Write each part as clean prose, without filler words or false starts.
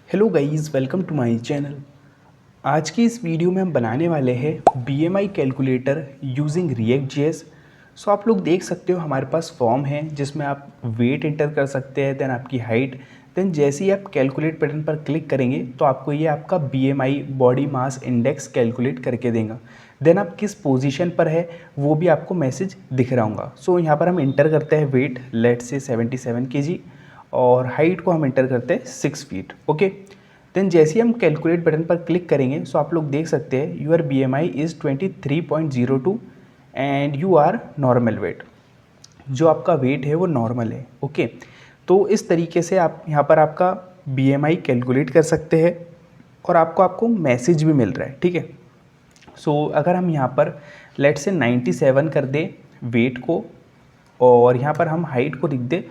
Hello guys, welcome to my channel. आज की इस वीडियो में हम बनाने वाले हैं BMI calculator using React JS. So आप लोग देख सकते हो हमारे पास फॉर्म है जिसमें आप वेट एंटर कर सकते हैं, देन आपकी हाइट। देन जैसे ही आप कैलकुलेट बटन पर क्लिक करेंगे तो आपको ये आपका BMI body mass index calculate करके देगा। देन आप किस पोजीशन पर है वो भी आपको मैसेज दिख रहा होगा। सो यहाँ पर हम इंटर करते हैं वेट, लेट से 77 kg, और हाइट को हम एंटर करते हैं 6 फीट। ओके, देन जैसे ही हम कैलकुलेट बटन पर क्लिक करेंगे सो आप लोग देख सकते हैं your BMI is 23.02 and you are normal weight. जो आपका वेट है वो नॉर्मल है। ओके, तो इस तरीके से आप यहाँ पर आपका BMI कैलकुलेट कर सकते हैं और आपको मैसेज भी मिल रहा है। ठीक है, सो अगर हम यहाँ पर लेट से 97 कर दें वेट को, और यहाँ पर हम हाइट को लिख दें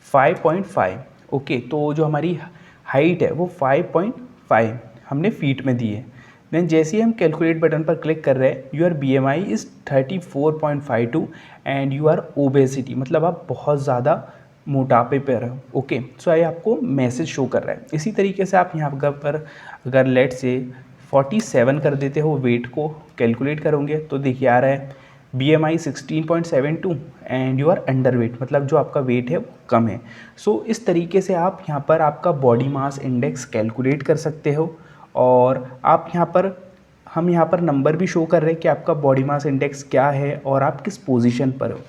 5.5। ओके, तो जो हमारी हाइट है वो 5.5 हमने फीट में दी है। देन जैसे ही हम कैलकुलेट बटन पर क्लिक कर रहे हैं your BMI is 34.52 and you are obesity, मतलब आप बहुत ज़्यादा मोटापे पर हो। ओके, सो ये आपको मैसेज शो कर रहा है। इसी तरीके से आप यहाँ पर अगर लेट से 47 कर देते हो वेट को कैलकुलेट करोगे तो देखिए आ रहा है BMI 16.72 and you are underweight, मतलब जो आपका वेट है वो कम है। सो इस तरीके से आप यहाँ पर आपका बॉडी मास इंडेक्स कैलकुलेट कर सकते हो। और आप यहाँ पर हम यहाँ पर नंबर भी शो कर रहे हैं कि आपका बॉडी मास इंडेक्स क्या है और आप किस पोजीशन पर हो।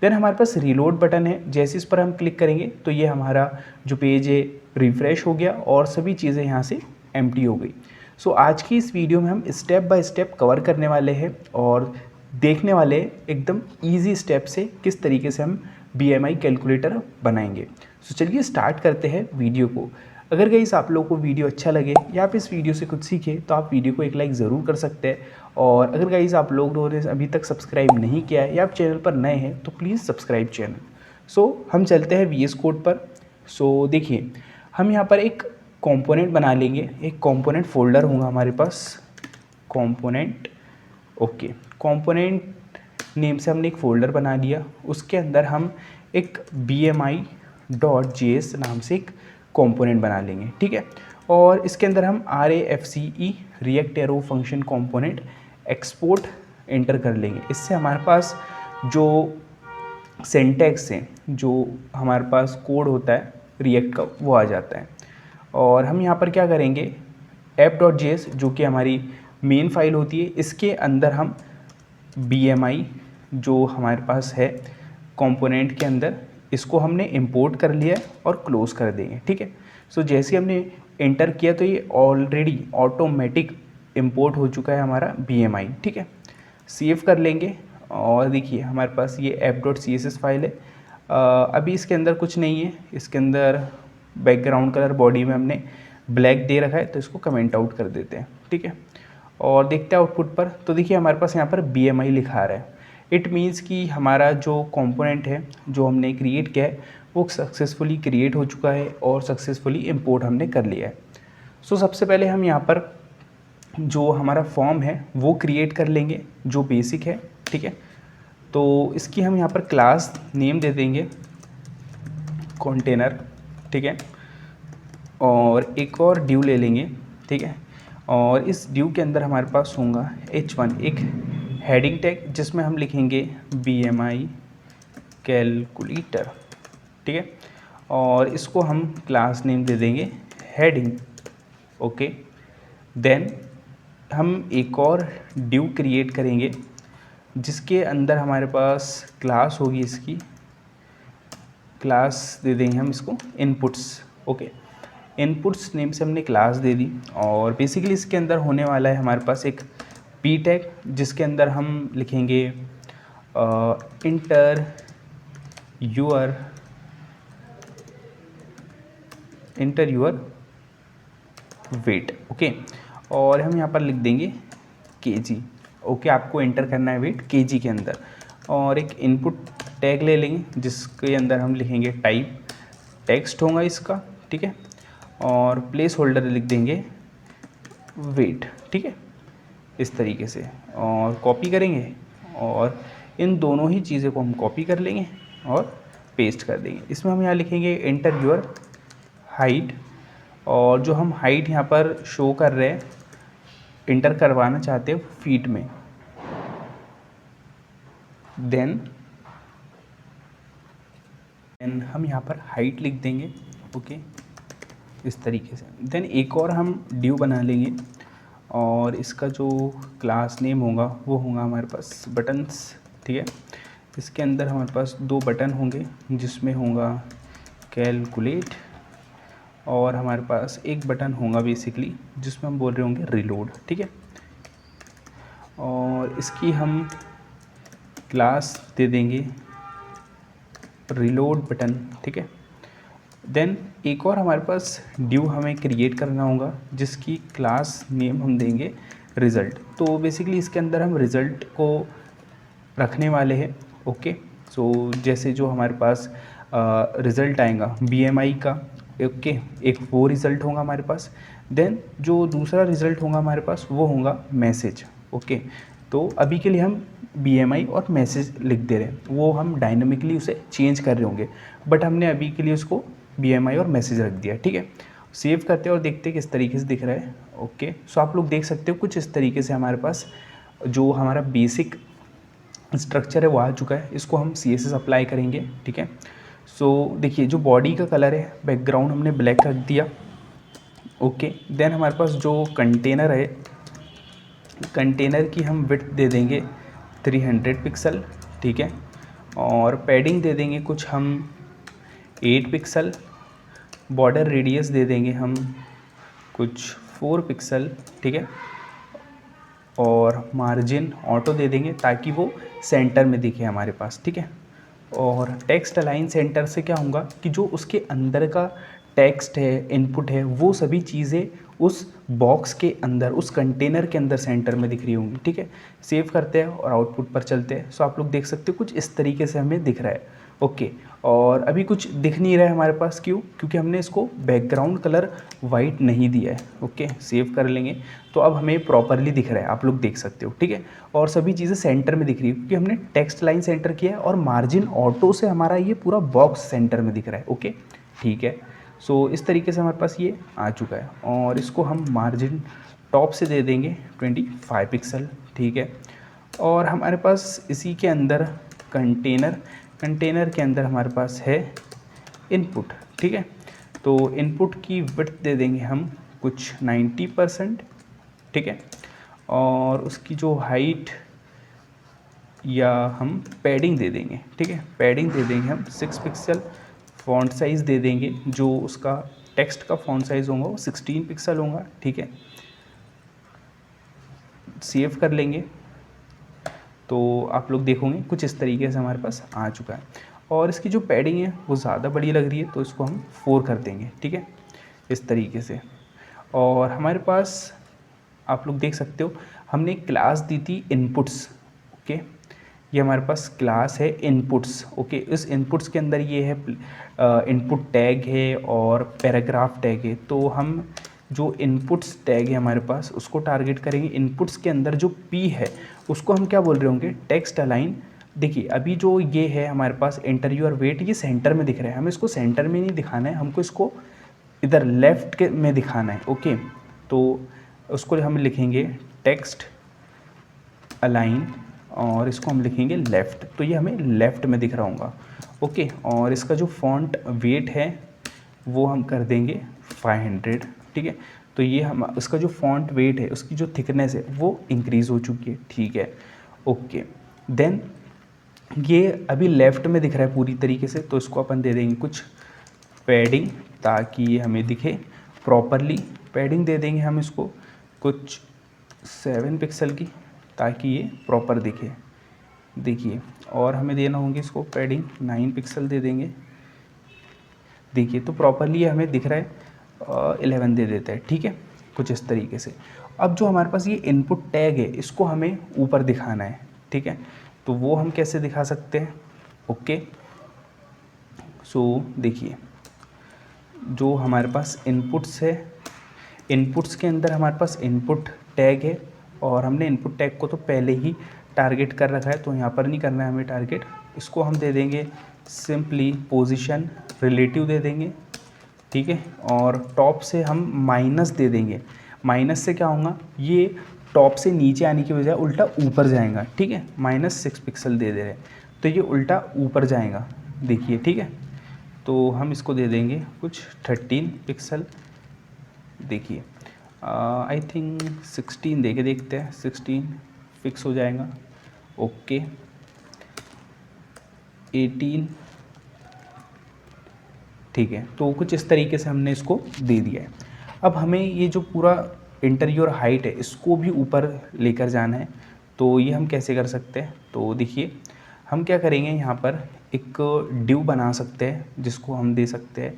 देन हमारे पास रीलोड बटन है, जैसे इस पर हम क्लिक करेंगे तो ये हमारा जो पेज है रिफ़्रेश हो गया और सभी चीज़ें यहाँ से एम्प्टी हो गई। सो आज की इस वीडियो में हम स्टेप बाय स्टेप कवर करने वाले हैं और देखने वाले एकदम इजी स्टेप से किस तरीके से हम BMI कैलकुलेटर बनाएंगे। सो चलिए स्टार्ट करते हैं वीडियो को। अगर गाइस आप लोगों को वीडियो अच्छा लगे या आप इस वीडियो से कुछ सीखें तो आप वीडियो को एक लाइक ज़रूर कर सकते हैं। और अगर गाइस आप लोगों ने अभी तक सब्सक्राइब नहीं किया है या आप चैनल पर नए हैं तो प्लीज़ सब्सक्राइब चैनल। सो हम चलते हैं VS कोड पर। सो देखिए हम यहाँ पर एक कंपोनेंट बना लेंगे, एक कंपोनेंट फोल्डर होगा हमारे पास, कंपोनेंट। ओके, कंपोनेंट नेम से हमने एक फ़ोल्डर बना लिया, उसके अंदर हम एक BMI.js नाम से एक कंपोनेंट बना लेंगे। ठीक है, और इसके अंदर हम RAFCE react arrow function component export enter कर लेंगे। इससे हमारे पास जो सिंटैक्स है, जो हमारे पास कोड होता है रिएक्ट का, वो आ जाता है। और हम यहाँ पर क्या करेंगे, app.js जो कि हमारी मेन फाइल होती है, इसके अंदर हम BMI जो हमारे पास है कंपोनेंट के अंदर, इसको हमने इंपोर्ट कर लिया और क्लोज़ कर देंगे। ठीक है, सो जैसे हमने एंटर किया तो ये ऑलरेडी ऑटोमेटिक इंपोर्ट हो चुका है हमारा BMI। ठीक है, सेव कर लेंगे और देखिए हमारे पास ये app.css फाइल है। अभी इसके अंदर कुछ नहीं है, इसके अंदर बैकग्राउंड कलर बॉडी में हमने ब्लैक दे रखा है, तो इसको कमेंट आउट कर देते हैं। ठीक है, और देखते हैं आउटपुट पर, तो देखिए हमारे पास यहाँ पर BMI लिखा रहा है। इट मीन्स कि हमारा जो कंपोनेंट है जो हमने क्रिएट किया है वो सक्सेसफुली क्रिएट हो चुका है और सक्सेसफुली इंपोर्ट हमने कर लिया है। सो सबसे पहले हम यहाँ पर जो हमारा फॉर्म है वो क्रिएट कर लेंगे जो बेसिक है। ठीक है, तो इसकी हम यहाँ पर क्लास नेम दे देंगे कंटेनर। ठीक है, और एक और ड्यू ले लेंगे। ठीक है, और इस ड्यू के अंदर हमारे पास होगा H1 एक हेडिंग टैग जिसमें हम लिखेंगे BMI कैलकुलेटर। ठीक है, और इसको हम क्लास नेम दे देंगे हेडिंग। ओके, देन हम एक और ड्यू क्रिएट करेंगे जिसके अंदर हमारे पास क्लास होगी, इसकी क्लास दे देंगे हम इसको इनपुट्स। ओके, इनपुट्स नेम से हमने क्लास दे दी और बेसिकली इसके अंदर होने वाला है हमारे पास एक P टैग जिसके अंदर हम लिखेंगे इंटर यूर वेट। ओके, और हम यहाँ पर लिख देंगे kg। ओके, आपको एंटर करना है वेट kg के अंदर, और एक इनपुट टैग ले लेंगे जिसके अंदर हम लिखेंगे टाइप टेक्स्ट होगा इसका। ठीक है, और प्लेस होल्डर लिख देंगे वेट। ठीक है, इस तरीके से, और कॉपी करेंगे और इन दोनों ही चीज़ों को हम कॉपी कर लेंगे और पेस्ट कर देंगे। इसमें हम यहाँ लिखेंगे एंटर योर हाइट और जो हम हाइट यहाँ पर शो कर रहे हैं, इंटर करवाना चाहते हैं फीट में। देन हम यहाँ पर हाइट लिख देंगे, ओके, इस तरीके से। देन एक और हम ड्यू बना लेंगे और इसका जो क्लास नेम होगा वो होगा हमारे पास बटन्स, ठीक है। इसके अंदर हमारे पास 2 बटन होंगे जिसमें होगा कैलकुलेट, और हमारे पास एक बटन होगा बेसिकली जिसमें हम बोल रहे होंगे रिलोड, ठीक है। और इसकी हम क्लास दे देंगे रिलोड बटन, ठीक है। देन एक और हमारे पास ड्यू हमें क्रिएट करना होगा जिसकी क्लास नेम हम देंगे रिज़ल्ट। तो बेसिकली इसके अंदर हम रिज़ल्ट को रखने वाले हैं, ओके। सो जैसे जो हमारे पास रिज़ल्ट आएगा BMI का, ओके, एक वो रिज़ल्ट होगा हमारे पास। देन जो दूसरा रिज़ल्ट होगा हमारे पास वो होगा मैसेज, ओके। तो अभी के लिए हम BMI और मैसेज लिख दे रहे हैं, वो हम डायनामिकली उसे चेंज कर रहे होंगे, बट हमने अभी के लिए उसको BMI और मैसेज रख दिया, ठीक है। सेव करते हैं और देखते हैं किस तरीके से दिख रहा है, ओके। सो आप लोग देख सकते हो कुछ इस तरीके से हमारे पास जो हमारा बेसिक स्ट्रक्चर है वो आ चुका है। इसको हम CSS अप्लाई करेंगे, ठीक है। सो देखिए जो बॉडी का कलर है, बैकग्राउंड हमने ब्लैक रख दिया, ओके। देन हमारे पास जो कंटेनर है, कंटेनर की हम विड्थ दे देंगे 300 पिक्सल, ठीक है। और पैडिंग दे देंगे कुछ हम 8 पिक्सल, बॉर्डर रेडियस दे देंगे हम कुछ 4 पिक्सल, ठीक है। और मार्जिन ऑटो दे देंगे ताकि वो सेंटर में दिखे हमारे पास, ठीक है। और टेक्स्ट अलाइन सेंटर से क्या होगा कि जो उसके अंदर का टेक्स्ट है, इनपुट है, वो सभी चीज़ें उस बॉक्स के अंदर, उस कंटेनर के अंदर सेंटर में दिख रही होंगी, ठीक है। सेव करते हैं और आउटपुट पर चलते हैं। सो आप लोग देख सकते हो कुछ इस तरीके से हमें दिख रहा है, ओके। और अभी कुछ दिख नहीं रहा है हमारे पास, क्यों? क्योंकि हमने इसको बैकग्राउंड कलर वाइट नहीं दिया है, ओके। सेव कर लेंगे तो अब हमें प्रॉपरली दिख रहा है, आप लोग देख सकते हो, ठीक है। और सभी चीज़ें सेंटर में दिख रही है क्योंकि हमने टेक्स्ट लाइन सेंटर किया है और मार्जिन ऑटो से हमारा ये पूरा बॉक्स सेंटर में दिख रहा है, ओके, ठीक है। सो इस तरीके से हमारे पास ये आ चुका है और इसको हम मार्जिन टॉप से दे देंगे 25 पिक्सल, ठीक है। और हमारे पास इसी के अंदर कंटेनर के अंदर हमारे पास है इनपुट, ठीक है। तो इनपुट की विड्थ दे देंगे हम कुछ 90%, ठीक है। और उसकी जो हाइट या हम पैडिंग दे देंगे, ठीक है, पैडिंग दे देंगे हम 6 पिक्सल। फ़ॉन्ट साइज़ दे देंगे, जो उसका टेक्स्ट का फ़ॉन्ट साइज़ होगा वो 16 पिक्सल होगा, ठीक है। सेव कर लेंगे तो आप लोग देखोगे कुछ इस तरीके से हमारे पास आ चुका है। और इसकी जो पैडिंग है वो ज़्यादा बड़ी लग रही है तो इसको हम 4 कर देंगे, ठीक है, इस तरीके से। और हमारे पास आप लोग देख सकते हो हमने एक क्लास दी थी इनपुट्स, ओके। ये हमारे पास क्लास है इनपुट्स, ओके। इस इनपुट्स के अंदर ये है इनपुट टैग है और पैराग्राफ टैग है। तो हम जो इनपुट्स टैग है हमारे पास उसको टारगेट करेंगे। इनपुट्स के अंदर जो P है उसको हम क्या बोल रहे होंगे, टेक्स्ट अलाइन। देखिए अभी जो ये है हमारे पास एंटर योर वेट, ये सेंटर में दिख रहा है, हमें इसको सेंटर में नहीं दिखाना है, हमको इसको इधर लेफ़्ट के में दिखाना है, ओके। तो उसको हम लिखेंगे टेक्स्ट अलाइन और इसको हम लिखेंगे लेफ़्ट, तो ये हमें लेफ़्ट में दिख रहा होगा, ओके। और इसका जो फॉन्ट वेट है वो हम कर देंगे 500, ठीक है। तो ये हम इसका जो फॉन्ट वेट है उसकी जो थिकनेस है वो इंक्रीज़ हो चुकी है, ठीक है, ओके। देन ये अभी लेफ़्ट में दिख रहा है पूरी तरीके से, तो इसको अपन दे देंगे कुछ पैडिंग ताकि ये हमें दिखे प्रॉपरली। पैडिंग दे देंगे हम इसको कुछ 7 पिक्सल की ताकि ये प्रॉपर दिखे, देखिए। और हमें देना होंगे इसको पैडिंग 9 पिक्सल दे देंगे, देखिए। तो प्रॉपरली ये हमें दिख रहा है, 11 दे देता है, ठीक है, कुछ इस तरीके से। अब जो हमारे पास ये इनपुट टैग है इसको हमें ऊपर दिखाना है, ठीक है। तो वो हम कैसे दिखा सकते हैं, ओके। सो देखिए जो हमारे पास इनपुट्स है, इनपुट्स के अंदर हमारे पास इनपुट टैग है और हमने इनपुट टैग को तो पहले ही टारगेट कर रखा है, तो यहाँ पर नहीं करना है हमें टारगेट। इसको हम दे देंगे सिंपली पोजीशन रिलेटिव दे देंगे ठीक है। और टॉप से हम माइनस दे देंगे, माइनस से क्या होगा, ये टॉप से नीचे आने की बजाय उल्टा ऊपर जाएगा, ठीक है। -6 पिक्सल दे रहे हैं तो ये उल्टा ऊपर जाएगा, देखिए, ठीक है। तो हम इसको दे देंगे कुछ 13 पिक्सल, देखिए आई थिंक 16 दे के देखते हैं, 16 फिक्स हो जाएगा, ओके। 18, ठीक है। तो कुछ इस तरीके से हमने इसको दे दिया है। अब हमें ये जो पूरा इंटीरियर हाइट है इसको भी ऊपर लेकर जाना है, तो ये हम कैसे कर सकते हैं, तो देखिए हम क्या करेंगे, यहाँ पर एक ड्यू बना सकते हैं जिसको हम दे सकते हैं,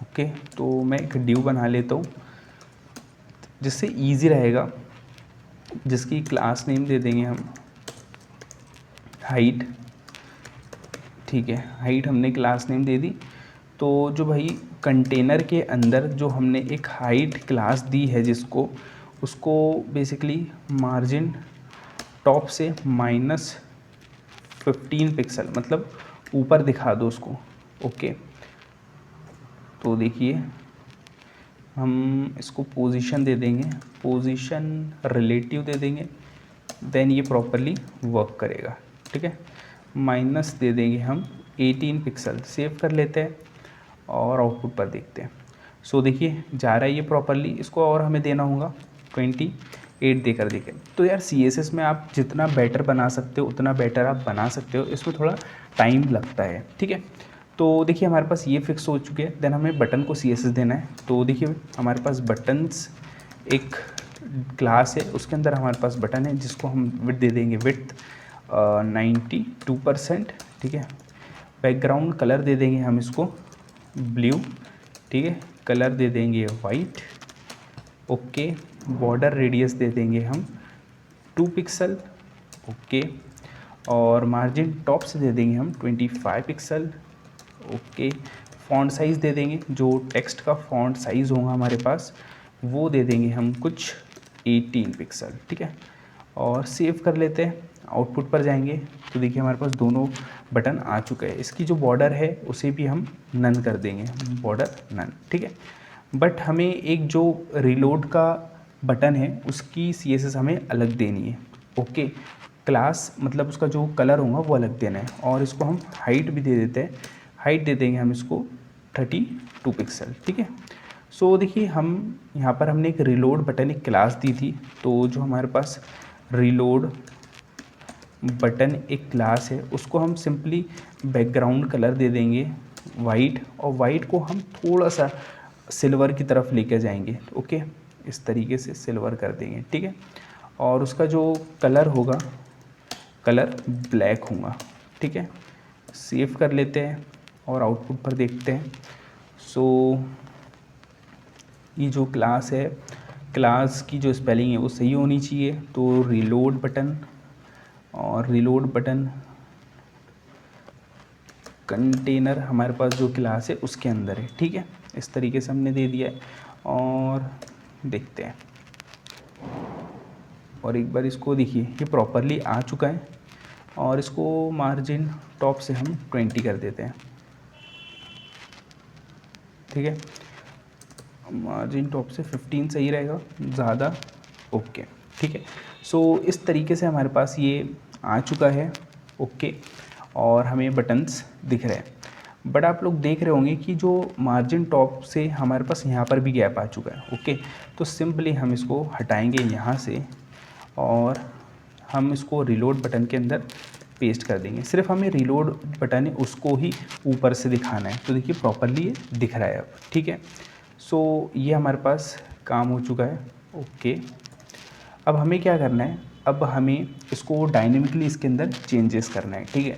ओके। तो मैं एक ड्यू बना लेता हूँ जिससे इजी रहेगा, जिसकी क्लास नेम दे देंगे हम हाइट, ठीक है। हाइट हमने क्लास नेम दे दी। तो जो भाई कंटेनर के अंदर जो हमने एक हाइट क्लास दी है जिसको, उसको बेसिकली मार्जिन टॉप से -15 पिक्सल मतलब ऊपर दिखा दो उसको, ओके। तो देखिए हम इसको पोजीशन दे देंगे, पोजीशन रिलेटिव दे देंगे, देन ये प्रॉपरली वर्क करेगा, ठीक है। माइनस दे देंगे हम 18 पिक्सल, सेव कर लेते हैं और आउटपुट पर देखते हैं। सो देखिए जा रहा है ये प्रॉपरली, इसको और हमें देना होगा 28 देकर देखें। तो यार CSS में आप जितना बेटर बना सकते हो उतना बेटर आप बना सकते हो, इसमें थोड़ा टाइम लगता है, ठीक है। तो देखिए हमारे पास ये फिक्स हो चुके हैं, देन हमें बटन को CSS देना है। तो देखिए हमारे पास बटन्स एक क्लास है, उसके अंदर हमारे पास बटन है जिसको हम विड्थ दे देंगे, विड्थ 92%, ठीक है। बैकग्राउंड कलर दे देंगे हम इसको ब्लू, ठीक है। कलर दे देंगे वाइट, ओके। बॉर्डर रेडियस दे देंगे हम 2 पिक्सल, ओके। और मार्जिन टॉप से दे देंगे हम 25 पिक्सल, ओके। फॉन्ट साइज़ दे देंगे, जो टेक्स्ट का फॉन्ट साइज़ होगा हमारे पास वो दे देंगे हम कुछ 18 पिक्सल, ठीक है। और सेव कर लेते हैं, आउटपुट पर जाएंगे तो देखिए हमारे पास दोनों बटन आ चुका है। इसकी जो बॉर्डर है उसे भी हम नन कर देंगे, बॉर्डर नन, ठीक है। बट हमें एक जो रिलोड का बटन है उसकी CSS हमें अलग देनी है, ओके। क्लास मतलब उसका जो कलर होगा वो अलग देना है। और इसको हम हाइट भी दे देते हैं, हाइट दे देंगे हम इसको 32 पिक्सल, ठीक है। सो देखिए हम यहाँ पर हमने एक रिलोड बटन एक क्लास दी थी, तो जो हमारे पास रिलोड बटन एक क्लास है उसको हम सिंपली बैकग्राउंड कलर दे देंगे वाइट, और वाइट को हम थोड़ा सा सिल्वर की तरफ लेके जाएंगे, ओके। इस तरीके से सिल्वर कर देंगे, ठीक है। और उसका जो कलर होगा, कलर ब्लैक होगा, ठीक है। सेव कर लेते हैं और आउटपुट पर देखते हैं। सो ये जो क्लास है, क्लास की जो स्पेलिंग है वो सही होनी चाहिए। तो रिलोड बटन, और रिलोड बटन कंटेनर हमारे पास जो क्लास है उसके अंदर है, ठीक है। इस तरीके से हमने दे दिया है और देखते हैं। और एक बार इसको देखिए ये प्रॉपरली आ चुका है, और इसको मार्जिन टॉप से हम 20 कर देते हैं, ठीक है। मार्जिन टॉप से 15 सही रहेगा ज़्यादा, ओके, ठीक है। सो इस तरीके से हमारे पास ये आ चुका है, ओके। और हमें बटन्स दिख रहे हैं। बट आप लोग देख रहे होंगे कि जो मार्जिन टॉप से हमारे पास यहाँ पर भी गैप आ चुका है, ओके। तो सिंपली हम इसको हटाएंगे यहाँ से और हम इसको रिलोड बटन के अंदर पेस्ट कर देंगे। सिर्फ हमें रिलोड बटन है उसको ही ऊपर से दिखाना है, तो देखिए प्रॉपरली ये दिख रहा है अब, ठीक है। सो ये हमारे पास काम हो चुका है, ओके। अब हमें क्या करना है, अब हमें इसको डायनेमिकली इसके अंदर चेंजेस करना है, ठीक है।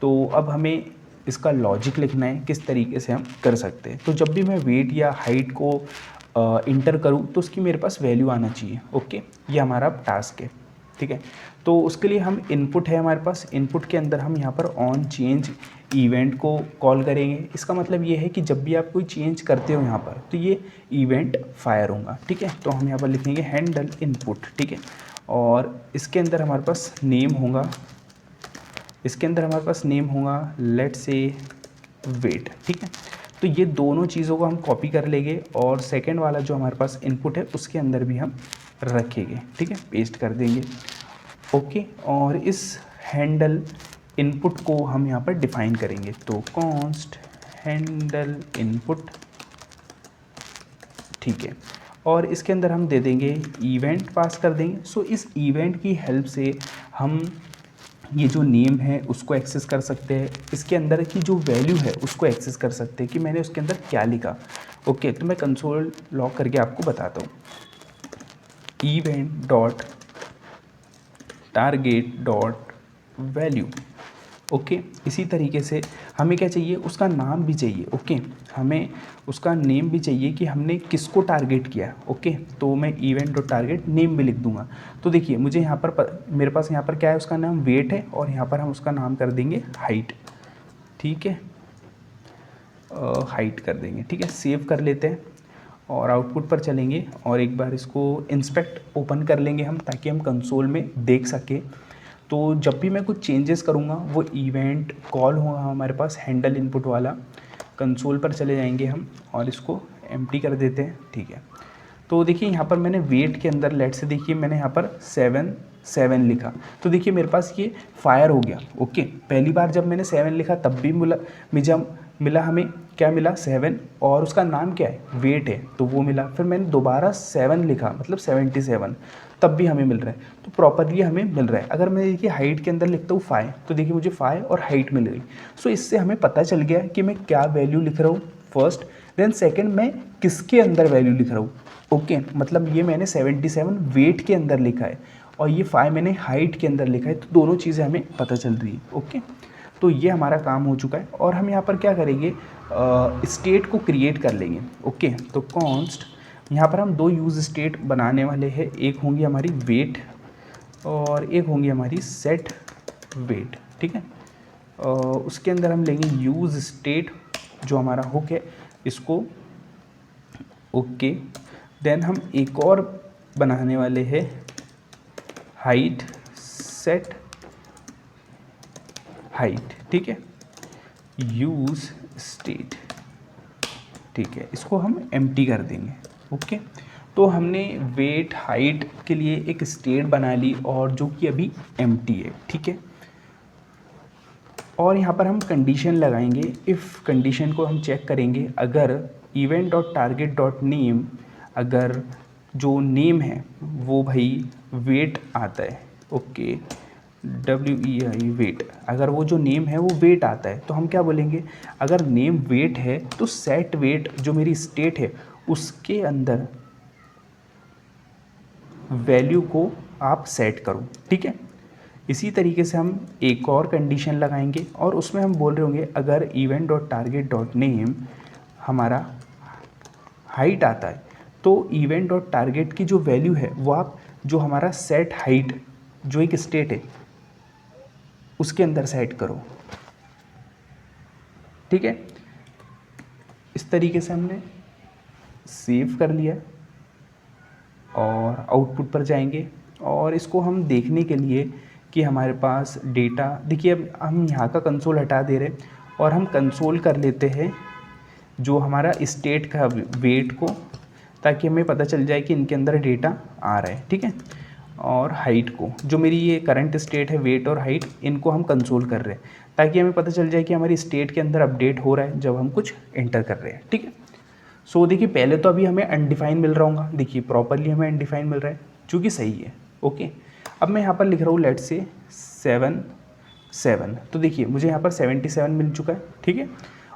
तो अब हमें इसका लॉजिक लिखना है किस तरीके से हम कर सकते हैं। तो जब भी मैं वेट या हाइट को इंटर करूँ तो उसकी मेरे पास वैल्यू आना चाहिए, ओके। ये हमारा टास्क है, ठीक है। तो उसके लिए हम इनपुट है हमारे पास, इनपुट के अंदर हम यहाँ पर ऑन चेंज इवेंट को कॉल करेंगे। इसका मतलब ये है कि जब भी आप कोई चेंज करते हो यहाँ पर तो ये इवेंट फायर होगा, ठीक है। तो हम यहाँ पर लिखेंगे हैंडल इनपुट, ठीक है। और इसके अंदर हमारे पास नेम होगा, इसके अंदर हमारे पास नेम होगा लेट्स से वेट, ठीक है। तो ये दोनों चीज़ों को हम कॉपी कर लेंगे और सेकंड वाला जो हमारे पास इनपुट है उसके अंदर भी हम रखेंगे, ठीक है, पेस्ट कर देंगे। ओके, और इस हैंडल इनपुट को हम यहाँ पर डिफाइन करेंगे, तो कॉन्स्ट हैंडल इनपुट, ठीक है। और इसके अंदर हम दे देंगे इवेंट पास कर देंगे। सो इस इवेंट की हेल्प से हम ये जो नेम है उसको एक्सेस कर सकते हैं, इसके अंदर की जो वैल्यू है उसको एक्सेस कर सकते हैं कि मैंने उसके अंदर क्या लिखा। ओके, तो मैं कंसोल लॉग करके आपको बताता हूँ। Event dot target dot value. Okay, इसी तरीके से हमें क्या चाहिए, उसका नाम भी चाहिए। ओके, हमें उसका नेम भी चाहिए कि हमने किसको टारगेट किया। ओके, तो मैं इवेंट डॉट टारगेट नेम भी लिख दूंगा। तो देखिए मुझे यहाँ पर मेरे पास यहाँ पर क्या है, उसका नाम वेट है और यहाँ पर हम उसका नाम कर देंगे हाइट, ठीक है, हाइट कर देंगे, ठीक है। सेव कर लेते हैं और आउटपुट पर चलेंगे और एक बार इसको इंस्पेक्ट ओपन कर लेंगे हम, ताकि हम कंसोल में देख सकें। तो जब भी मैं कुछ चेंजेस करूँगा वो इवेंट कॉल होगा हमारे पास हैंडल इनपुट वाला। कंसोल पर चले जाएंगे हम और इसको एम्प्टी कर देते हैं, ठीक है। तो देखिए यहाँ पर मैंने वेट के अंदर लेट से देखिए मैंने यहाँ पर 7 लिखा, तो देखिए मेरे पास ये फायर हो गया। ओके, पहली बार जब मैंने 7 लिखा तब भी मिला हमें क्या मिला, 7, और उसका नाम क्या है, वेट है, तो वो मिला। फिर मैंने दोबारा 7 लिखा, मतलब 77, तब भी हमें मिल रहा है, तो प्रॉपरली हमें मिल रहा है। अगर मैं देखिए हाइट के अंदर लिखता हूँ 5, तो देखिए मुझे 5 और हाइट मिल गई। सो इससे हमें पता चल गया कि मैं क्या वैल्यू लिख रहा हूँ फर्स्ट, देन सेकंड मैं किसके अंदर वैल्यू लिख रहा हूँ। ओके, मतलब ये मैंने 77 वेट के अंदर लिखा है और ये 5 मैंने हाइट के अंदर लिखा है, तो दोनों चीज़ें हमें पता चल रही है। ओके, तो ये हमारा काम हो चुका है और हम यहाँ पर क्या करेंगे, स्टेट को क्रिएट कर लेंगे। ओके, तो कॉन्स्ट, यहाँ पर हम 2 यूज़ स्टेट बनाने वाले हैं, एक होंगी हमारी वेट और एक होंगी हमारी सेट वेट, ठीक है। उसके अंदर हम लेंगे यूज़ स्टेट जो हमारा हुक है इसको। ओके, देन हम एक और बनाने वाले हैं हाइट सेट हाइट, ठीक है, यूज़ स्टेट, ठीक है, इसको हम एम्प्टी कर देंगे। ओके, तो हमने वेट हाइट के लिए एक स्टेट बना ली और जो कि अभी एम्प्टी है, ठीक है। और यहाँ पर हम कंडीशन लगाएंगे, इफ़ कंडीशन को हम चेक करेंगे, अगर event dot target dot name, अगर जो नेम है वो भाई वेट आता है, ओके, WEI वेट, अगर वो जो नेम है वो वेट आता है तो हम क्या बोलेंगे, अगर नेम वेट है तो सेट वेट जो मेरी स्टेट है उसके अंदर वैल्यू को आप सेट करो, ठीक है। इसी तरीके से हम एक और कंडीशन लगाएंगे और उसमें हम बोल रहे होंगे, अगर event dot target dot name हमारा हाइट आता है तो इवेंट डॉट टारगेट की जो वैल्यू है वो आप जो हमारा सेट हाइट जो एक स्टेट है उसके अंदर सेट करो, ठीक है। इस तरीके से हमने सेव कर लिया और आउटपुट पर जाएंगे और इसको हम देखने के लिए कि हमारे पास डेटा, देखिए अब हम यहाँ का कंसोल हटा दे रहे और हम कंसोल कर लेते हैं जो हमारा स्टेट का वेट को, ताकि हमें पता चल जाए कि इनके अंदर डेटा आ रहा है, ठीक है। और हाइट को, जो मेरी ये करंट स्टेट है वेट और हाइट, इनको हम कंसोल कर रहे हैं ताकि हमें पता चल जाए कि हमारी स्टेट के अंदर अपडेट हो रहा है जब हम कुछ एंटर कर रहे हैं, ठीक है। सो देखिए पहले तो अभी हमें अनडिफाइन मिल रहा होगा, देखिए प्रॉपरली हमें अनडिफाइन मिल रहा है जो कि सही है। ओके, अब मैं यहाँ पर लिख रहा हूँ लेट से 7, तो देखिए मुझे यहाँ पर 77 मिल चुका है, ठीक है।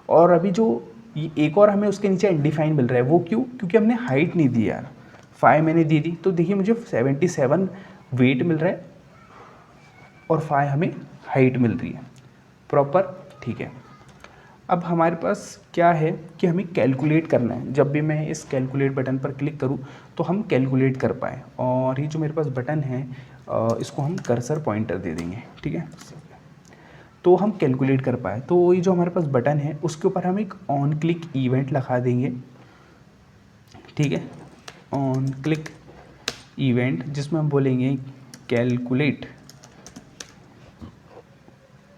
और अभी जो एक और हमें उसके नीचे अनडिफाइन मिल रहा है, वो क्यों, क्योंकि हमने हाइट नहीं दी यार, 5 मैंने दी थी, तो देखिए मुझे 77 वेट मिल रहा है और 5 हमें हाइट मिल रही है प्रॉपर, ठीक है। अब हमारे पास क्या है कि हमें कैलकुलेट करना है, जब भी मैं इस कैलकुलेट बटन पर क्लिक करूं तो हम कैलकुलेट कर पाएँ। और ये जो मेरे पास बटन है इसको हम कर्सर पॉइंटर दे देंगे, ठीक है, तो हम कैलकुलेट कर पाए। तो ये जो हमारे पास बटन है उसके ऊपर हम एक ऑन क्लिक इवेंट लगा देंगे, ठीक है, ऑन क्लिक इवेंट, जिसमें हम बोलेंगे कैलकुलेट।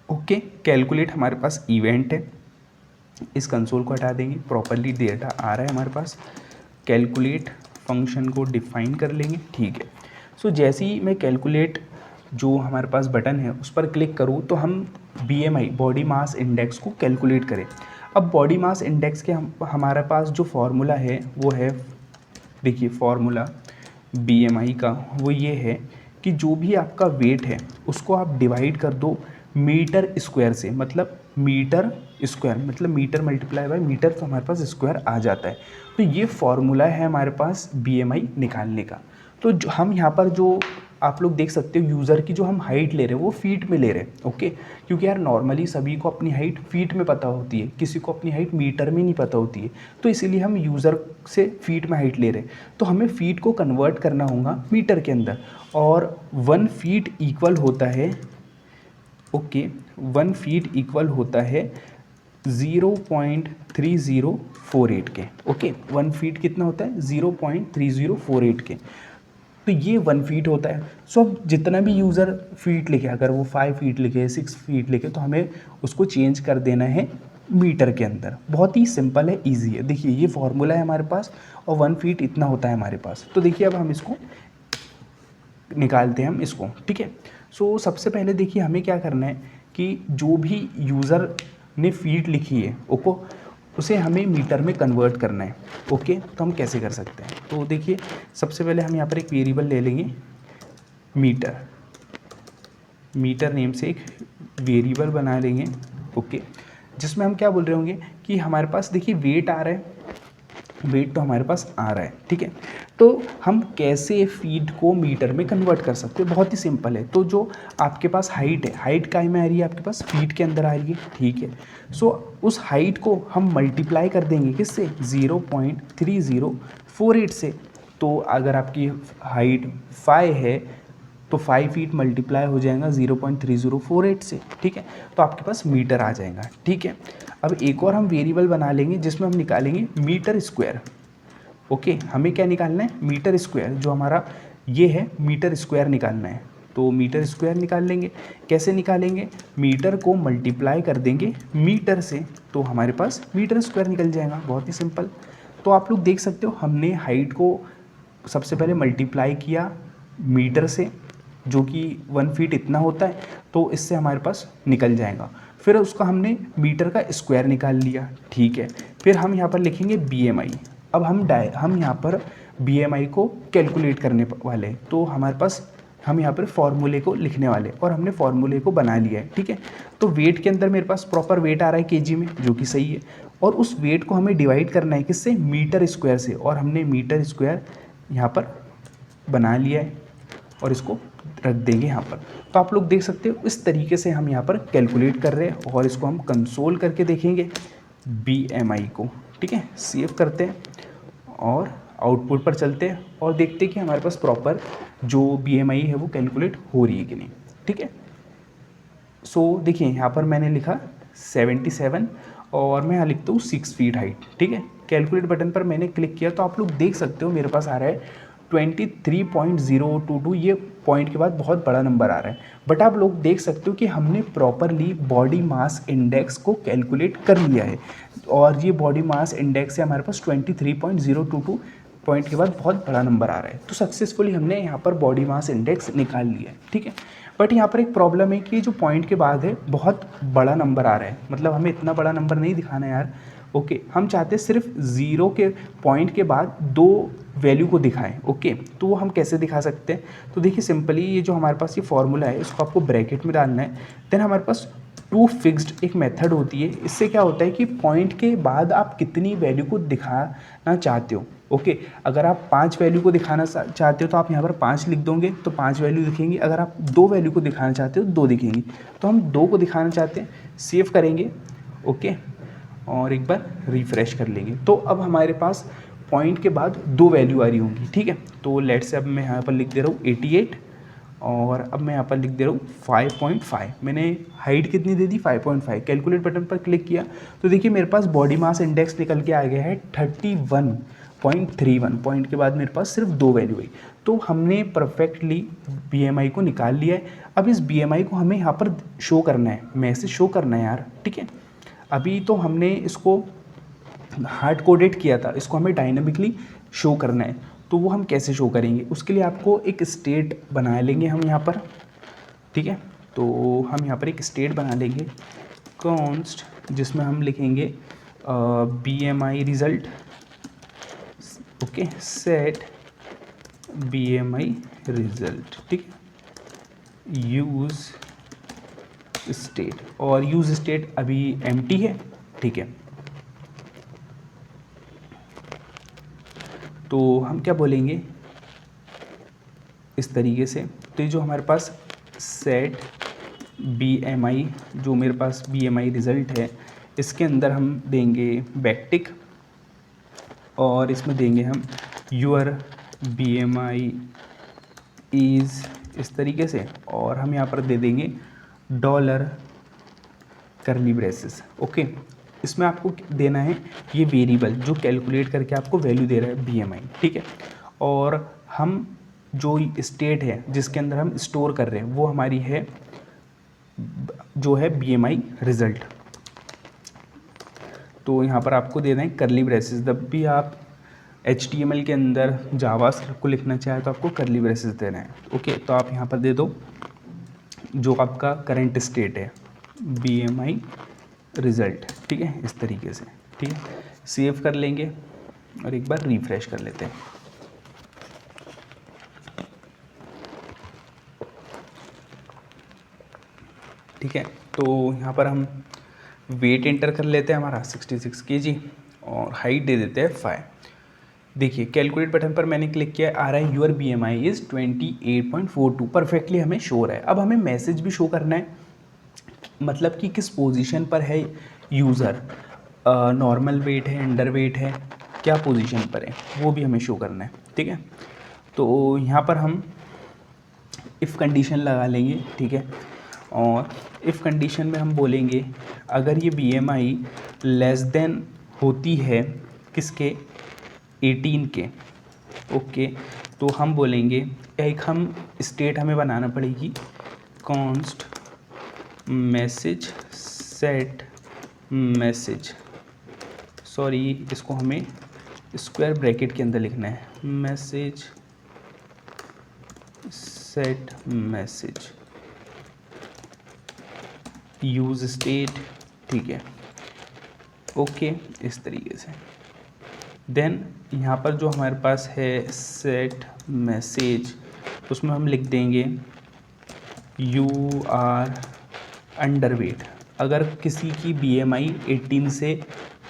ओके, कैलकुलेट हमारे पास इवेंट है इस कंसोल को हटा देंगे, प्रॉपरली डेटा आ रहा है हमारे पास। कैलकुलेट फंक्शन को डिफाइन कर लेंगे, ठीक है। सो जैसे ही मैं कैलकुलेट जो हमारे पास बटन है उस पर क्लिक करूँ तो हम BMI बॉडी मास इंडेक्स को कैलकुलेट करें। अब बॉडी मास इंडेक्स के हमारे पास जो फॉर्मूला है वो है, देखिए फॉर्मूला BMI का वो ये है कि जो भी आपका वेट है उसको आप डिवाइड कर दो मीटर स्क्वायर से, मतलब मीटर स्क्वायर मतलब मीटर मल्टीप्लाई बाय मीटर, तो हमारे पास स्क्वायर आ जाता है। तो ये फॉर्मूला है हमारे पास BMI निकालने का। तो जो हम यहाँ पर जो आप लोग देख सकते हो यूज़र की जो हम हाइट ले रहे हैं वो फीट में ले रहे हैं, ओके। क्योंकि यार नॉर्मली सभी को अपनी हाइट फीट में पता होती है, किसी को अपनी हाइट मीटर में नहीं पता होती है, तो इसीलिए हम यूज़र से फीट में हाइट ले रहे हैं। तो हमें फीट को कन्वर्ट करना होगा मीटर के अंदर, और 1 फीट इक्वल होता है, ओके, 1 फीट इक्वल होता है 0.3048 के, ओके। 1 फीट कितना होता है? 0.3048 के। तो ये 1 फीट होता है। सो अब जितना भी यूज़र फीट लिखे, अगर वो 5 फीट लिखे, 6 फीट लिखे, तो हमें उसको चेंज कर देना है मीटर के अंदर। बहुत ही सिंपल है, इजी है। देखिए ये फॉर्मूला है हमारे पास और 1 फीट इतना होता है हमारे पास। तो देखिए अब हम इसको निकालते हैं हम इसको, ठीक है। सो सबसे पहले देखिए हमें क्या करना है कि जो भी यूज़र ने फीट लिखी है ओको, उसे हमें मीटर में कन्वर्ट करना है, ओके। तो हम कैसे कर सकते हैं? तो देखिए सबसे पहले हम यहाँ पर एक वेरिएबल ले लेंगे मीटर, मीटर नेम से एक वेरिएबल बना लेंगे, ओके, जिसमें हम क्या बोल रहे होंगे कि हमारे पास देखिए वेट आ रहा है, वेट तो हमारे पास आ रहा है, ठीक है। तो हम कैसे फीट को मीटर में कन्वर्ट कर सकते हैं? बहुत ही सिंपल है। तो जो आपके पास हाइट है, हाइट काय में आ रही है? आपके पास फीट के अंदर आ रही है, ठीक है। सो उस हाइट को हम मल्टीप्लाई कर देंगे किससे? 0.3048 से। तो अगर आपकी हाइट 5 है तो 5 फीट मल्टीप्लाई हो जाएगा 0.3048 से, ठीक है। तो आपके पास मीटर आ जाएगा, ठीक है। अब एक और हम वेरिएबल बना लेंगे जिसमें हम निकालेंगे मीटर स्क्वायर, ओके। हमें क्या निकालना है? Meter square. जो हमारा ये है मीटर स्क्वायर निकालना है, तो मीटर स्क्वायर निकाल लेंगे। कैसे निकालेंगे? मीटर को मल्टीप्लाई कर देंगे मीटर से, तो हमारे पास मीटर स्क्वायर निकल जाएगा। बहुत ही सिंपल। तो आप लोग देख सकते हो हमने हाइट को सबसे पहले मल्टीप्लाई किया मीटर से, जो कि 1 फीट इतना होता है, तो इससे हमारे पास निकल जाएगा। फिर उसका हमने मीटर का स्क्वायर निकाल लिया, ठीक है। फिर हम यहाँ पर लिखेंगे BMI। अब हम यहाँ पर BMI को कैलकुलेट करने वाले हैं, तो हमारे पास हम यहाँ पर फॉर्मूले को लिखने वाले, और हमने फॉर्मूले को बना लिया है, ठीक है। तो वेट के अंदर मेरे पास प्रॉपर वेट आ रहा है केजी में, जो कि सही है, और उस वेट को हमें डिवाइड करना है किससे? मीटर स्क्वायर से, और हमने मीटर स्क्वायर यहाँ पर बना लिया है और इसको रख देंगे यहाँ पर। तो आप लोग देख सकते हो इस तरीके से हम यहाँ पर कैलकुलेट कर रहे हैं, और इसको हम कंसोल करके देखेंगे BMI को, ठीक है। सेव करते हैं और आउटपुट पर चलते हैं और देखते हैं कि हमारे पास प्रॉपर जो BMI है वो कैलकुलेट हो रही है कि नहीं, ठीक है। सो देखिए यहाँ पर मैंने लिखा 77 और मैं यहाँ लिखता हूँ 6 फीट हाइट, ठीक है। कैलकुलेट बटन पर मैंने क्लिक किया तो आप लोग देख सकते हो मेरे पास आ रहा है 23.022। ये पॉइंट के बाद बहुत बड़ा नंबर आ रहा है, बट आप लोग देख सकते हो कि हमने प्रॉपरली बॉडी मास इंडेक्स को कैलकुलेट कर लिया है, और ये बॉडी मास इंडेक्स है हमारे पास 23.022 पॉइंट के बाद बहुत बड़ा नंबर आ रहा है। तो सक्सेसफुली हमने यहाँ पर बॉडी मास इंडेक्स निकाल लिया है, ठीक है। बट यहाँ पर एक प्रॉब्लम है कि जो पॉइंट के बाद है बहुत बड़ा नंबर आ रहा है, मतलब हमें इतना बड़ा नंबर नहीं दिखाना है यार, ओके। हम चाहते हैं सिर्फ 0 के पॉइंट के बाद 2 वैल्यू को दिखाएं, ओके। तो वो हम कैसे दिखा सकते हैं? तो देखिए सिंपली ये जो हमारे पास ये फॉर्मूला है इसको आपको ब्रैकेट में डालना है। देन हमारे पास टू फिक्स्ड एक मेथड होती है। इससे क्या होता है कि पॉइंट के बाद आप कितनी वैल्यू को दिखाना चाहते हो, ओके। अगर आप 5 वैल्यू को दिखाना चाहते हो तो आप यहाँ पर 5 लिख दोगे तो 5 वैल्यू दिखेंगी। अगर आप 2 वैल्यू को दिखाना चाहते हो 2 दिखेंगी। तो हम 2 को दिखाना चाहते हैं, सेव करेंगे, ओके, और एक बार रिफ़्रेश कर लेंगे। तो अब हमारे पास पॉइंट के बाद 2 वैल्यू आ रही होंगी, ठीक है। तो लेट से अब मैं यहाँ पर लिख दे रहा हूँ 88, और अब मैं यहाँ पर लिख दे रहा हूँ 5.5। मैंने हाइट कितनी दे दी? 5.5। कैलकुलेट बटन पर क्लिक किया तो देखिए मेरे पास बॉडी मास इंडेक्स निकल के आ गया है 31.31। पॉइंट के बाद मेरे पास सिर्फ 2 वैल्यू आई। तो हमने परफेक्टली BMI को निकाल लिया है। अब इस BMI को हमें यहाँ पर शो करना है, मैसेज शो करना है यार, ठीक है। अभी तो हमने इसको हार्ड कोडेड किया था, इसको हमें डायनामिकली शो करना है। तो वो हम कैसे शो करेंगे, उसके लिए आपको एक स्टेट बना लेंगे हम यहाँ पर, ठीक है। तो हम यहाँ पर एक स्टेट बना लेंगे कॉन्स्ट, जिसमें हम लिखेंगे BMI result, okay, set BMI result, ठीक है, यूज़ स्टेट, और यूज़ स्टेट अभी एम्प्टी है, ठीक है। तो हम क्या बोलेंगे इस तरीके से, तो ये जो हमारे पास सेट BMI, जो मेरे पास BMI रिज़ल्ट है, इसके अंदर हम देंगे बैकटिक, और इसमें देंगे हम योर BMI इज़, इस तरीके से, और हम यहाँ पर दे देंगे डॉलर करली ब्रेसेस, ओके। इसमें आपको देना है ये वेरिएबल जो कैलकुलेट करके आपको वैल्यू दे रहा है BMI, ठीक है। और हम जो स्टेट है जिसके अंदर हम स्टोर कर रहे हैं वो हमारी है जो है BMI रिज़ल्ट। तो यहाँ पर आपको देना है करली ब्रेसेस, जब भी आप HTML के अंदर जावास्क्रिप्ट को लिखना चाहे तो आपको करली ब्रेसेस देना है, ओके। तो आप यहाँ पर दे दो जो आपका करंट स्टेट है BMI रिज़ल्ट, ठीक है, इस तरीके से, ठीक है। सेव कर लेंगे और एक बार रिफ्रेश कर लेते हैं। ठीक है, तो यहाँ पर हम वेट एंटर कर लेते हैं हमारा 66 kg, और हाइट दे देते हैं 5। देखिए कैलकुलेट बटन पर मैंने क्लिक किया, आ रहा है योर BMI इज़ 28.42, परफेक्टली हमें शो हो रहा है। अब हमें मैसेज भी शो करना है, मतलब कि किस पोजीशन पर है यूज़र, नॉर्मल वेट है, अंडर वेट है, क्या पोजीशन पर है, वो भी हमें शो करना है, ठीक है। तो यहाँ पर हम इफ़ कंडीशन लगा लेंगे, ठीक है। और इफ़ कंडीशन में हम बोलेंगे अगर ये BMI लेस देन होती है किसके, 18 के, ओके। तो हम बोलेंगे एक हम स्टेट हमें बनाना पड़ेगी const message set message, sorry इसको हमें स्क्वायर ब्रैकेट के अंदर लिखना है, message set message use state, ठीक है, ओके, इस तरीके से। देन यहाँ पर जो हमारे पास है सेट मैसेज, उसमें हम लिख देंगे यू आर अंडर वेट। अगर किसी की BMI 18 से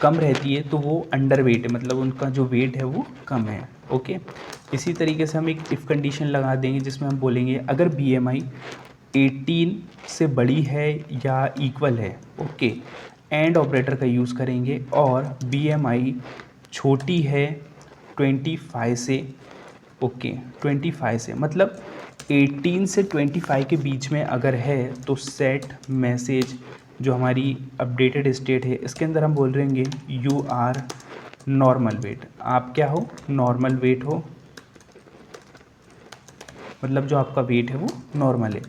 कम रहती है तो वो अंडर वेट है, मतलब उनका जो वेट है वो कम है, ओके। इसी तरीके से हम एक इफ़ कंडीशन लगा देंगे जिसमें हम बोलेंगे अगर BMI 18 से बड़ी है या इक्वल है, ओके, एंड ऑपरेटर का यूज़ करेंगे, और BMI छोटी है 25 से, ओके, 25 से, मतलब 18 से 25 के बीच में अगर है तो सेट मैसेज जो हमारी अपडेटेड स्टेट है इसके अंदर हम बोल रहेंगे यू आर नॉर्मल वेट, आप क्या हो, नॉर्मल वेट हो, मतलब जो आपका वेट है वो नॉर्मल है।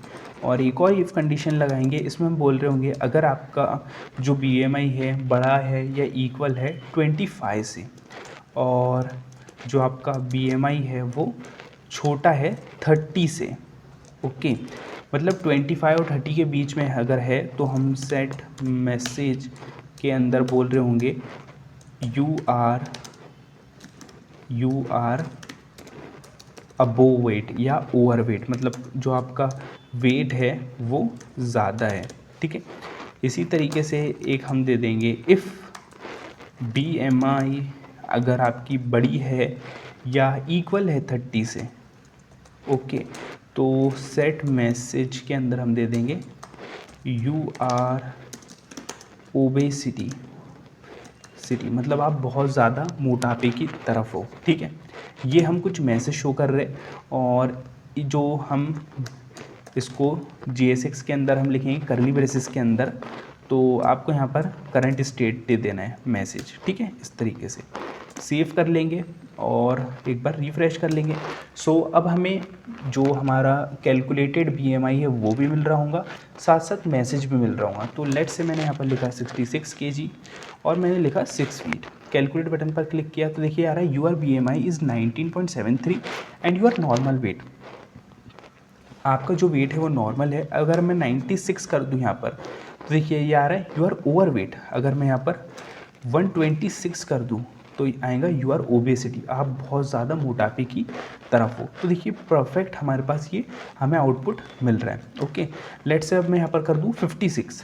और एक और इफ़ कंडीशन लगाएंगे, इसमें हम बोल रहे होंगे अगर आपका जो BMI है बड़ा है या इक्वल है 25 से, और जो आपका BMI है वो छोटा है 30 से, ओके, मतलब 25 और 30 के बीच में अगर है तो हम सेट मैसेज के अंदर बोल रहे होंगे यू आर अबोव वेट या ओवर वेट, मतलब जो आपका वेट है वो ज़्यादा है, ठीक है। इसी तरीके से एक हम दे देंगे इफ़ BMI अगर आपकी बड़ी है या इक्वल है 30 से, ओके, तो सेट मैसेज के अंदर हम दे देंगे यू आर ओबेसिटी, मतलब आप बहुत ज़्यादा मोटापे की तरफ हो, ठीक है। ये हम कुछ मैसेज शो कर रहे हैं, और जो हम इसको JSX के अंदर हम लिखेंगे करली ब्रेसेस के अंदर, तो आपको यहाँ पर करंट स्टेट दे देना है मैसेज, ठीक है, इस तरीके से। सेव कर लेंगे और एक बार रिफ़्रेश कर लेंगे। सो अब हमें जो हमारा कैलकुलेटेड BMI है वो भी मिल रहा होगा, साथ साथ मैसेज भी मिल रहा होगा। तो लेट्स से मैंने यहाँ पर लिखा 66 kg और मैंने लिखा 6 फीट। कैलकुलेट बटन पर क्लिक किया तो देखिए आ रहा है your BMI is 19.73 and your normal weight. आपका जो वेट है वो नॉर्मल है। अगर मैं 96 कर दूँ यहाँ पर तो देखिए ये आ रहा है यू आर ओवर वेट। अगर मैं यहाँ पर 126 कर दूँ तो आएगा यू आर ओबेसिटी, आप बहुत ज़्यादा मोटापे की तरफ हो। तो देखिए परफेक्ट हमारे पास ये हमें आउटपुट मिल रहा है। ओके, लेट्स से अब मैं यहाँ पर कर दूँ 56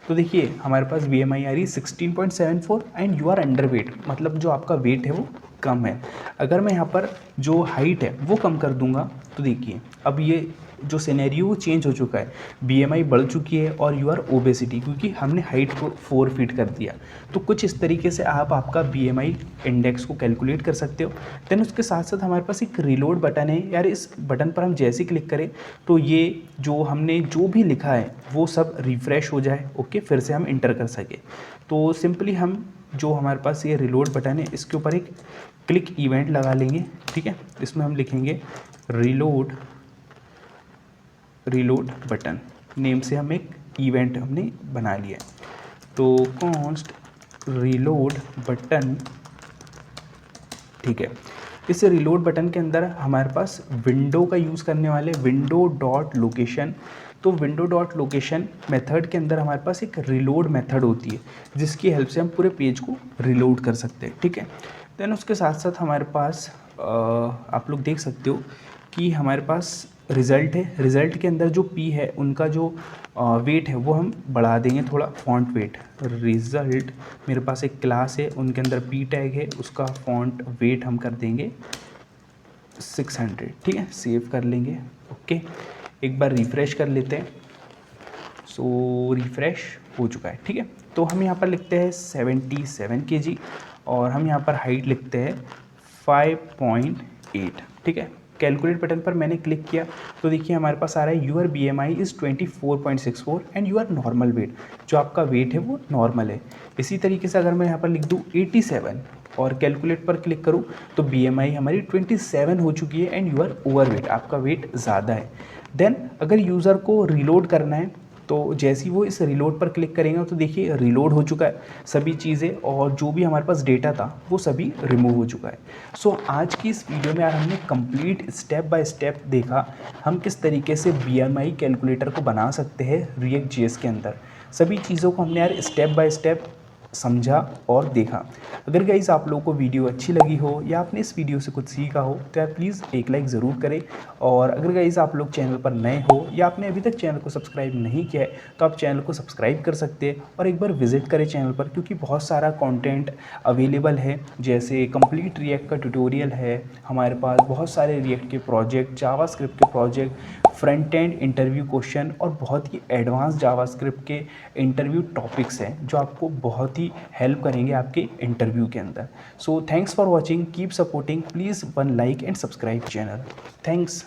तो देखिए हमारे पास BMI आ रही है 16.74 and you are underweight, मतलब जो आपका वेट है वो कम है। अगर मैं यहाँ पर जो हाइट है वो कम कर दूंगा तो देखिए अब ये जो सिनेरियो वो चेंज हो चुका है, BMI बढ़ चुकी है और यू आर ओबेसिटी, क्योंकि हमने हाइट को 4 फीट कर दिया। तो कुछ इस तरीके से आप आपका BMI इंडेक्स को कैलकुलेट कर सकते हो। देन उसके साथ साथ हमारे पास एक रीलोड बटन है यार, इस बटन पर हम जैसे क्लिक करें तो ये जो हमने जो भी लिखा है वो सब रिफ़्रेश हो जाए। ओके, फिर से हम इंटर कर सके। तो सिंपली हम जो हमारे पास ये रीलोड बटन है इसके ऊपर एक क्लिक इवेंट लगा लेंगे। ठीक है, इसमें हम लिखेंगे रीलोड बटन नेम से हम एक इवेंट हमने बना लिया है। तो कॉन्स्ट रीलोड बटन, ठीक है। इस रीलोड बटन के अंदर हमारे पास विंडो का यूज़ करने वाले विंडो डॉट लोकेशन। तो विंडो डॉट लोकेशन मेथड के अंदर हमारे पास एक रीलोड मेथड होती है जिसकी हेल्प से हम पूरे पेज को रीलोड कर सकते हैं। ठीक है, देन उसके साथ साथ हमारे पास आप लोग देख सकते हो कि हमारे पास रिज़ल्ट है। रिज़ल्ट के अंदर जो P है उनका जो वेट है वो हम बढ़ा देंगे थोड़ा, फॉन्ट वेट। रिज़ल्ट मेरे पास एक क्लास है उनके अंदर P टैग है, उसका फॉन्ट वेट हम कर देंगे 600। ठीक है, सेव कर लेंगे। ओके, एक बार रिफ़्रेश कर लेते हैं। सो रिफ़्रेश हो चुका है। ठीक है, तो हम यहाँ पर लिखते हैं 77 kg और हम यहाँ पर हाइट लिखते हैं 5.8। ठीक है, कैलकुलेट बटन पर मैंने क्लिक किया तो देखिए हमारे पास आ रहा है your BMI is 24.64 and your normal weight, जो आपका वेट है वो नॉर्मल है। इसी तरीके से अगर मैं यहाँ पर लिख दूँ 87 और कैलकुलेट पर क्लिक करूँ तो BMI हमारी 27 हो चुकी है एंड यूर ओवर वेट, आपका वेट ज़्यादा है। देन अगर यूज़र को रीलोड करना है तो जैसे ही वो इस रीलोड पर क्लिक करेंगे तो देखिए रीलोड हो चुका है सभी चीज़ें, और जो भी हमारे पास डेटा था वो सभी रिमूव हो चुका है। सो आज की इस वीडियो में यार हमने कंप्लीट स्टेप बाय स्टेप देखा हम किस तरीके से BMI कैलकुलेटर को बना सकते हैं React.js के अंदर। सभी चीज़ों को हमने यार स्टेप बाय स्टेप समझा और देखा। अगर गाइस आप लोगों को वीडियो अच्छी लगी हो या आपने इस वीडियो से कुछ सीखा हो तो यार प्लीज़ एक लाइक ज़रूर करें। और अगर गाइस आप लोग चैनल पर नए हो या आपने अभी तक चैनल को सब्सक्राइब नहीं किया है तो आप चैनल को सब्सक्राइब कर सकते हैं और एक बार विजिट करें चैनल पर, क्योंकि बहुत सारा कंटेंट अवेलेबल है। जैसे कंप्लीट रिएक्ट का ट्यूटोरियल है हमारे पास, बहुत सारे रिएक्ट के प्रोजेक्ट, जावास्क्रिप्ट के project, front end interview question और बहुत ही एडवांस जावास्क्रिप्ट के इंटरव्यू टॉपिक्स हैं जो आपको बहुत ही हेल्प करेंगे आपके इंटरव्यू के अंदर। So thanks for watching, keep supporting, please one like and subscribe channel. Thanks.